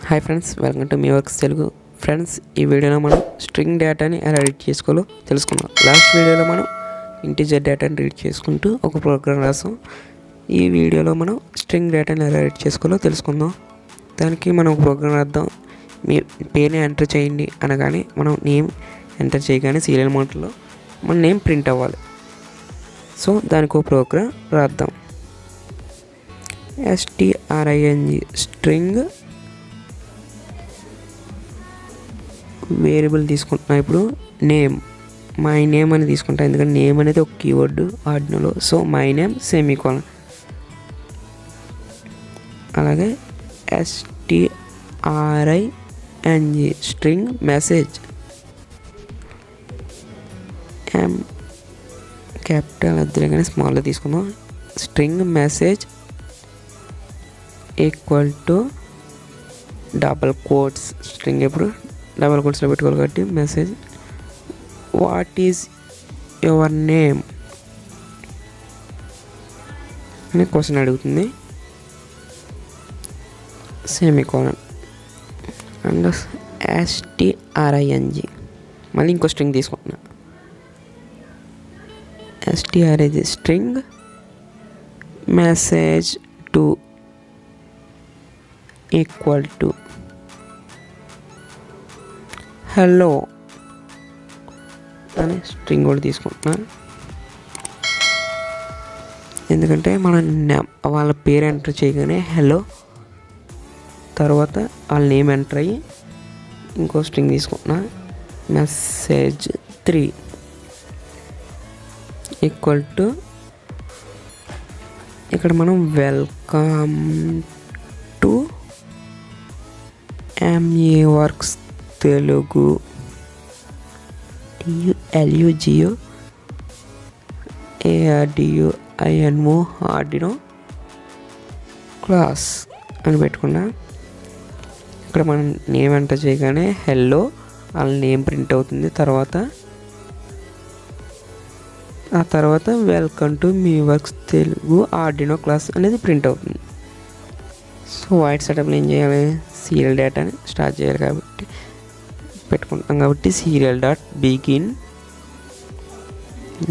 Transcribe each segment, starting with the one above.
Hi friends, welcome to meworkstelugu. Friends, ఈ వీడియోలో మనం స్ట్రింగ్ డేటాని ఎలా రీడ్ చేసుకోవాలో తెలుసుకుందాం. లాస్ట్ వీడియోలో మనం ఇంటిజర్ డేటాని రీడ్ చేసుకుంటూ ఒక ప్రోగ్రామ్ రాసాం. ఈ వీడియోలో మనం స్ట్రింగ్ డేటాని ఎలా రీడ్ చేసుకోవాలో తెలుసుకుందాం. దానికి మనం ఒక ప్రోగ్రామ్ రాద్దాం. మీ పేరుని ఎంటర్ చేయండి అనగానే మనం నేమ్ ఎంటర్ చేయగానే సీరియల్ మోడ్లో మన నేమ్ ప్రింట్ అవ్వాలి. సో దానికి ఒక ప్రోగ్రామ్ రాద్దాం. string స్ట్రింగ్ వేరియబుల్ తీసుకుంటున్నా. ఇప్పుడు నేమ్, మై నేమ్ అని తీసుకుంటా, ఎందుకంటే నేమ్ అనేది ఒక కీవర్డ్ ఆర్డినోలో. So my name semicolon. అలాగే string string message, M capital వద్దులే కానీ స్మాల్లో తీసుకుందాం. String message equal to double quotes. String ఎప్పుడు డబల్ కోట్స్లో పెట్టుకోవాలి కాబట్టి message what is your name అని క్వశ్చన్ అడుగుతుంది, సెమీకోలన్. అండ్ string మళ్ళీ ఇంకో స్ట్రింగ్ తీసుకుంటున్నా. String message to equal to hello అని స్ట్రింగ్ కూడా తీసుకుంటున్నా. ఎందుకంటే మనం వాళ్ళ పేరు ఎంటర్ చేయగానే హలో, తర్వాత వాళ్ళ నేమ్ ఎంటర్ అయ్యి ఇంకో స్ట్రింగ్ తీసుకుంటున్నా. మెసేజ్ 3 ఈక్వల్ టు ఇక్కడ మనం welcome to meworkstelugu Arduino class అని పెట్టుకున్నా. ఇక్కడ మనం నేమ్ ఎంటర్ చేయగానే హెల్లో వాళ్ళ నేమ్ ప్రింట్ అవుతుంది. ఆ తర్వాత welcome to meworkstelugu Arduino class అనేది ప్రింట్ అవుతుంది. సో వైట్ సెటప్లో ఏం చేయాలి, సీరియల్ డేటాని స్టార్ట్ చేయాలి కాబట్టి పెట్టుకుంటాం. కాబట్టి serial dot begin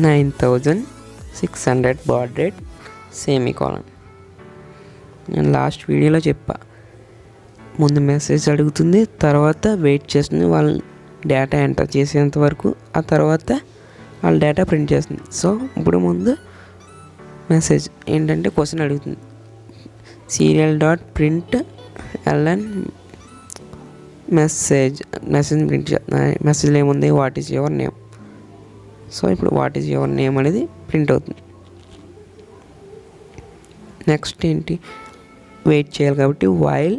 9600 bad rate semicolon. నేను లాస్ట్ వీడియోలో చెప్పా, ముందు మెసేజ్ అడుగుతుంది, తర్వాత వెయిట్ చేస్తుంది వాళ్ళ డేటా ఎంటర్ చేసేంత వరకు, ఆ తర్వాత వాళ్ళ డేటా ప్రింట్ చేస్తుంది. సో ఇప్పుడు ముందు మెసేజ్ ఏంటంటే క్వశ్చన్ అడుగుతుంది, serial dot print ln message print చేస్తుంది. మెసేజ్లో ఏముంది, what is your name. So ఇప్పుడు వాట్ ఈజ్ యువర్ నేమ్ అనేది ప్రింట్ అవుతుంది. నెక్స్ట్ ఏంటి, వెయిట్ చేయాలి కాబట్టి while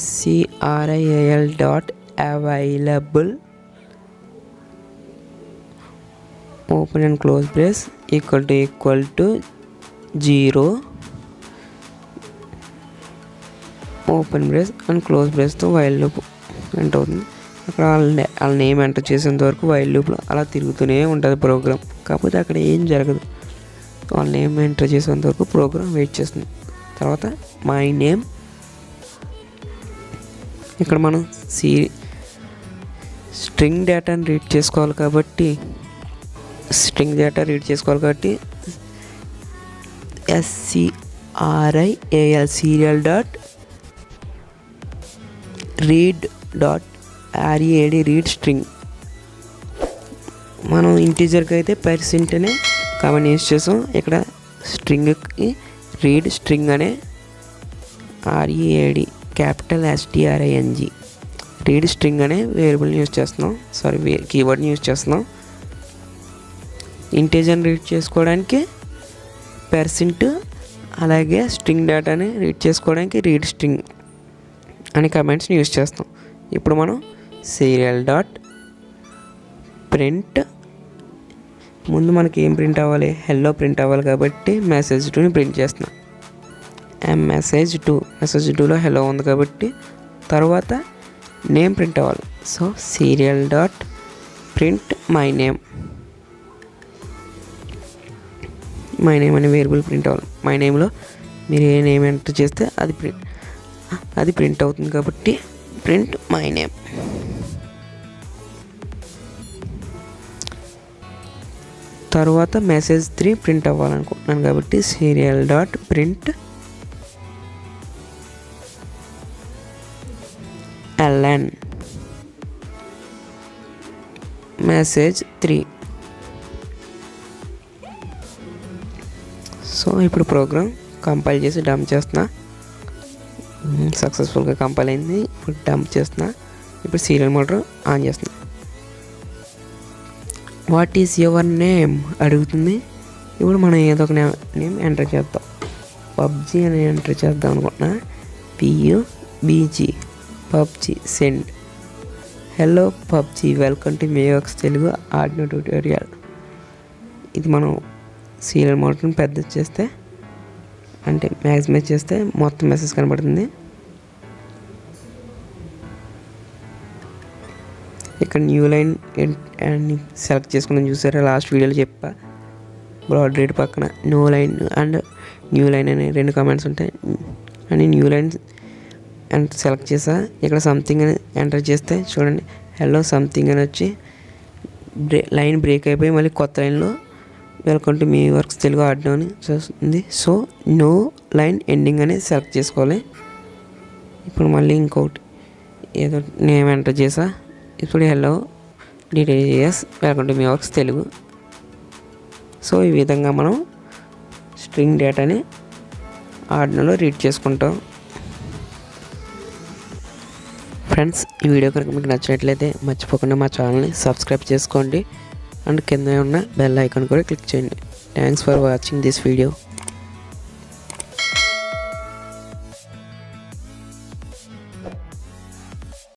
serial dot available open and close brace equal to 0 open brace and close బ్రేస్తో వైల్ లూప్ ఎంటర్ అవుతుంది. అక్కడ వాళ్ళ నేమ్ ఎంటర్ చేసేంత వరకు వైల్ లూప్లో అలా తిరుగుతూనే ఉంటుంది ప్రోగ్రామ్. కాకపోతే అక్కడ ఏం జరగదు, వాళ్ళ నేమ్ ఎంటర్ చేసేంత వరకు ప్రోగ్రామ్ వెయిట్ చేస్తుంది. తర్వాత మై నేమ్, ఇక్కడ మనం స్ట్రింగ్ డేటాని రీడ్ చేసుకోవాలి కాబట్టి serial డాట్ రీడ్ స్ట్రింగ్. మనం ఇంటీజర్కి అయితే % అనే కామన్ యూజ్ చేసాం. ఇక్కడ స్ట్రింగ్కి రీడ్ స్ట్రింగ్ అనే READ capital STRING read string అనే వేరియబుల్ని యూజ్ చేస్తున్నాం, కీవర్డ్ని యూజ్ చేస్తున్నాం. ఇంటీజర్ని రీడ్ చేసుకోవడానికి %, అలాగే స్ట్రింగ్ డేటాని రీడ్ చేసుకోవడానికి రీడ్ స్ట్రింగ్ అనే కమాండ్స్ని యూజ్ చేస్తాం. ఇప్పుడు మనం సీరియల్ డాట్ ప్రింట్, ముందు మనకి ఏం ప్రింట్ అవ్వాలి, హెల్లో ప్రింట్ అవ్వాలి కాబట్టి మెసేజ్ 2ని ప్రింట్ చేస్తున్నాం. మెసేజ్ 2లో హెల్లో ఉంది కాబట్టి తర్వాత నేమ్ ప్రింట్ అవ్వాలి. So serial dot print my name my name అనే వేరియబుల్ ప్రింట్ అవ్వాలి. మై నేమ్లో మీరు ఏ నేమ్ ఎంటర్ చేస్తే అది ప్రింట్ అవుతుంది కాబట్టి ప్రింట్ మై నేమ్. తర్వాత మెసేజ్ 3 ప్రింట్ అవ్వాలనుకుంటున్నాను కాబట్టి serial dot print ln message 3. So ఇప్పుడు ప్రోగ్రామ్ కంపైల్ చేసి డంప్ చేస్తున్నా. సక్సెస్ఫుల్గా కంపైల్ అయింది. ఇప్పుడు డంప్ చేస్తున్నా. ఇప్పుడు సీరియల్ మోటర్ ఆన్ చేస్తున్నా. వాట్ ఈజ్ యువర్ నేమ్ అడుగుతుంది. ఇప్పుడు మనం ఏదో ఒక నేమ్ ఎంటర్ చేద్దాం. పబ్జీ అని ఎంటర్ చేద్దాం అనుకుంటున్నా. PUBG PUBG send. Hello PUBG, welcome to meworkstelugu Arduino tutorial. ఇది మనం సీరియల్ మోటర్ని పెద్ద చేస్తే అంటే మ్యాక్సిమైజ్ చేస్తే మొత్తం మెసేజ్ కనబడుతుంది. ఇక్కడ న్యూ లైన్ అని సెలెక్ట్ చేసుకుని చూసారా, లాస్ట్ వీడియోలో చెప్పా. బ్రాడ్ రేట్ పక్కన no line and new line అనే 2 కమెంట్స్ ఉంటాయి. అని న్యూ లైన్ అండ్ సెలెక్ట్ చేసా. ఇక్కడ సంథింగ్ అని ఎంటర్ చేస్తే చూడండి హలో సంథింగ్ అని వచ్చి లైన్ బ్రేక్ అయిపోయి మళ్ళీ కొత్త లైన్లో వెల్కమ్ టు meworkstelugu ఆర్డినో అని వస్తుంది. సో నో లైన్ ఎండింగ్ అనేది సెలెక్ట్ చేసుకోవాలి. ఇప్పుడు మళ్ళీ ఇంకొకటి ఏదో నేమ్ ఎంటర్ చేసా. ఇప్పుడు hello DTS welcome to meworkstelugu. So ఈ విధంగా మనం స్ట్రింగ్ డేటాని ఆర్డినోలో రీడ్ చేసుకుంటాం. ఫ్రెండ్స్, ఈ వీడియో కనుక మీకు నచ్చినట్లయితే మర్చిపోకుండా మా ఛానల్ని సబ్స్క్రైబ్ చేసుకోండి అండ్ కింద ఉన్న బెల్ ఐకాన్ కూడా క్లిక్ చేయండి. Thanks for watching this video.